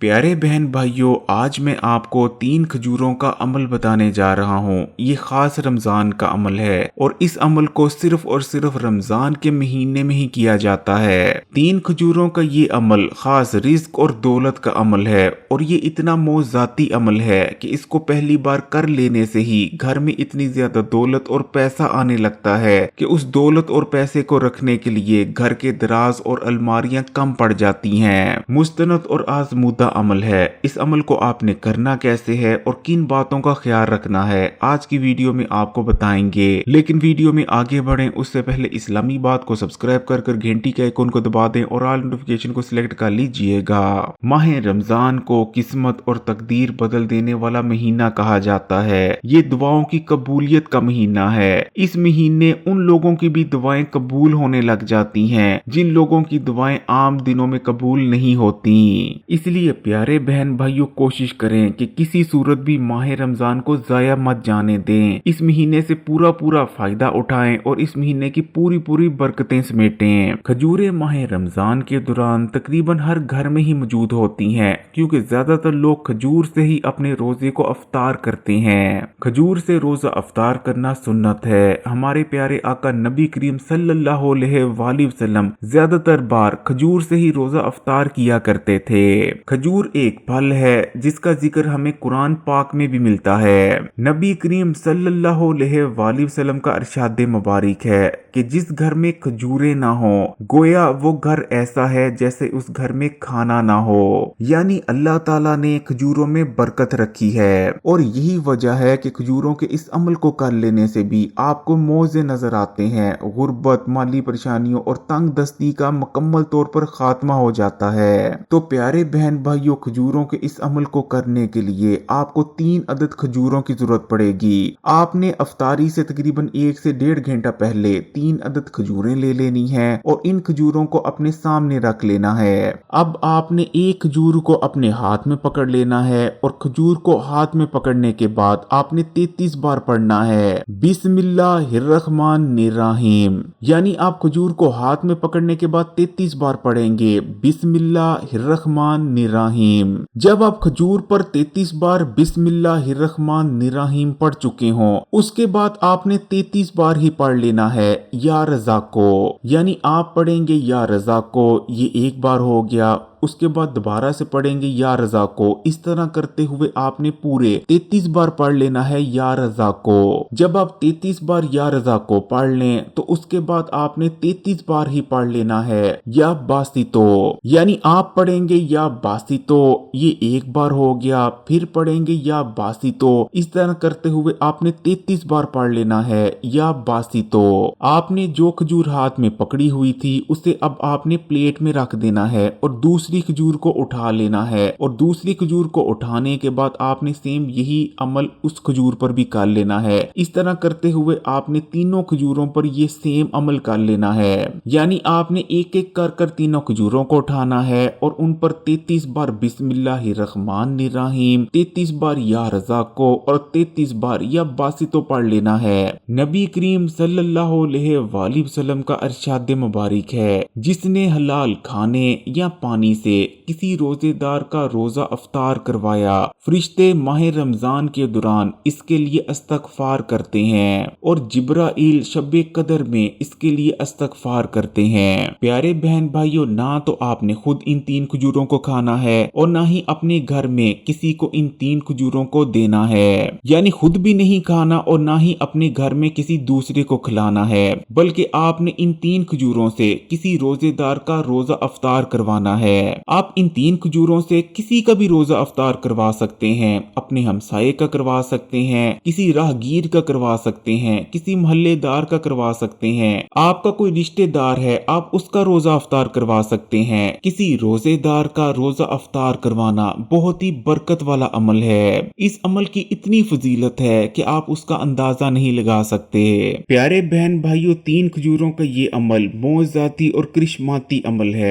پیارے بہن بھائیوں، آج میں آپ کو 3 کھجوروں کا عمل بتانے جا رہا ہوں۔ یہ خاص رمضان کا عمل ہے اور اس عمل کو صرف اور صرف رمضان کے مہینے میں ہی کیا جاتا ہے۔ 3 کھجوروں کا یہ عمل خاص رزق اور دولت کا عمل ہے اور یہ اتنا موذاتی عمل ہے کہ اس کو پہلی بار کر لینے سے ہی گھر میں اتنی زیادہ دولت اور پیسہ آنے لگتا ہے کہ اس دولت اور پیسے کو رکھنے کے لیے گھر کے دراز اور الماریاں کم پڑ جاتی ہیں۔ مستند اور آزمودہ عمل ہے۔ اس عمل کو آپ نے کرنا کیسے ہے اور کن باتوں کا خیال رکھنا ہے، آج کی ویڈیو میں آپ کو بتائیں گے۔ لیکن ویڈیو میں آگے بڑھیں اس سے پہلے اسلامی بات کو سبسکرائب کر گھنٹی کے آئیکن کو دبا دیں اور آل نوٹیفیکیشن کو سلیکٹ کر لیجئے گا۔ ماہ رمضان کو قسمت اور تقدیر بدل دینے والا مہینہ کہا جاتا ہے۔ یہ دعاؤں کی قبولیت کا مہینہ ہے۔ اس مہینے ان لوگوں کی بھی دعائیں قبول ہونے لگ جاتی ہیں جن لوگوں کی دعائیں عام دنوں میں قبول نہیں ہوتی۔ اس لیے پیارے بہن بھائیوں، کوشش کریں کہ کسی صورت بھی ماہ رمضان کو ضائع مت جانے دیں۔ اس مہینے سے پورا فائدہ اٹھائیں اور اس مہینے کی پوری برکتیں سمیٹیں۔ کھجوریں ماہ رمضان کے دوران تقریباً ہر گھر میں ہی موجود ہوتی ہیں کیونکہ زیادہ تر لوگ کھجور سے ہی اپنے روزے کو افطار کرتے ہیں۔ کھجور سے روزہ افطار کرنا سنت ہے۔ ہمارے پیارے آقا نبی کریم صلی اللہ علیہ وآلہ وسلم زیادہ تر بار کھجور سے ہی روزہ افطار کیا کرتے تھے۔ کھجور ایک پھل ہے جس کا ذکر ہمیں قرآن پاک میں بھی ملتا ہے۔ نبی کریم صلی اللہ علیہ وآلہ وسلم کا ارشاد مبارک ہے کہ جس گھر میں کھجوریں نہ ہوں گویا وہ گھر ایسا ہے جیسے اس گھر میں کھانا نہ ہو، یعنی اللہ تعالیٰ نے کھجوروں میں برکت رکھی ہے اور یہی وجہ ہے کہ کھجوروں کے اس عمل کو کر لینے سے بھی آپ کو موزے نظر آتے ہیں۔ غربت، مالی پریشانیوں اور تنگ دستی کا مکمل طور پر خاتمہ ہو جاتا ہے۔ تو پیارے بہن بھائیوں، کھجوروں کے اس عمل کو کرنے کے لیے آپ کو 3 عدد کھجوروں کی ضرورت پڑے گی۔ آپ نے افطاری سے تقریباً 1 سے 1.5 گھنٹہ پہلے 3 عدد کھجوریں لے لینی ہیں اور ان کھجوروں کو اپنے سامنے رکھ لینا ہے۔ اب آپ نے ایک کھجور کو اپنے ہاتھ میں پکڑ لینا ہے اور کھجور کو ہاتھ میں پکڑنے کے بعد آپ نے 33 بار پڑھنا ہے بسم اللہ الرحمن الرحیم، یعنی آپ کھجور کو ہاتھ میں پکڑنے کے بعد 33 بار پڑھیں گے بسم اللہ الرحمن الرحیم۔ جب آپ کھجور پر 33 بار بسم اللہ الرحمن الرحیم پڑھ چکے ہوں اس کے بعد آپ نے 33 بار ہی پڑھ لینا ہے یا رزاقو، یعنی آپ پڑھیں گے یا رزاقو، یہ ایک بار ہو گیا، اس کے بعد دوبارہ سے پڑھیں گے یا رزاقو۔ اس طرح کرتے ہوئے آپ نے پورے 33 بار پڑھ لینا ہے یا رزاقو۔ جب آپ 33 بار یا رزاقو پڑھ لیں تو اس کے بعد آپ نے 33 بار ہی پڑھ لینا ہے یا باسطو، یعنی آپ پڑھیں گے یا باسطو، یہ ایک بار ہو گیا، پھر پڑھیں گے یا باسطو۔ اس طرح کرتے ہوئے آپ نے 33 بار پڑھ لینا ہے یا باسطو۔ آپ نے جو کھجور ہاتھ میں پکڑی ہوئی تھی اسے اب آپ نے پلیٹ میں رکھ دینا ہے اور دوسری کھجور کو اٹھا لینا ہے اور دوسری کھجور کو اٹھانے کے بعد آپ نے سیم یہی عمل اس کھجور پر بھی کر لینا ہے۔ اس طرح کرتے ہوئے آپ نے تینوں کھجوروں پر یہ سیم عمل کر لینا ہے، یعنی آپ نے ایک ایک کر تینوں کھجوروں کو اٹھانا ہے اور ان پر 33 بار بسم اللہ الرحمن الرحیم، 33 بار یا رزاقو اور 33 بار یا باسطو پڑھ لینا ہے۔ نبی کریم صلی اللہ علیہ وآلہ وسلم کا ارشاد مبارک ہے، جس نے حلال کھانے یا پانی سے کسی روزے دار کا روزہ افطار کروایا، فرشتے ماہ رمضان کے دوران اس کے لیے استغفار کرتے ہیں اور جبرائیل شب قدر میں اس کے لیے استغفار کرتے ہیں۔ پیارے بہن بھائیوں، نہ تو آپ نے خود ان 3 کھجوروں کو کھانا ہے اور نہ ہی اپنے گھر میں کسی کو ان 3 کھجوروں کو دینا ہے، یعنی خود بھی نہیں کھانا اور نہ ہی اپنے گھر میں کسی دوسرے کو کھلانا ہے، بلکہ آپ نے ان 3 کھجوروں سے کسی روزے دار کا روزہ افطار کروانا ہے۔ آپ ان 3 کھجوروں سے کسی کا بھی روزہ افطار کروا سکتے ہیں، اپنے ہمسائے کا کروا سکتے ہیں، کسی راہگیر کا کروا سکتے ہیں، کسی محلے دار کا کروا سکتے ہیں، آپ کا کوئی رشتہ دار ہے آپ اس کا روزہ افطار کروا سکتے ہیں۔ کسی روزے دار کا روزہ افطار کروانا بہت ہی برکت والا عمل ہے۔ اس عمل کی اتنی فضیلت ہے کہ آپ اس کا اندازہ نہیں لگا سکتے۔ پیارے بہن بھائیوں، 3 کھجوروں کا یہ عمل موذاتی اور کرشماتی عمل ہے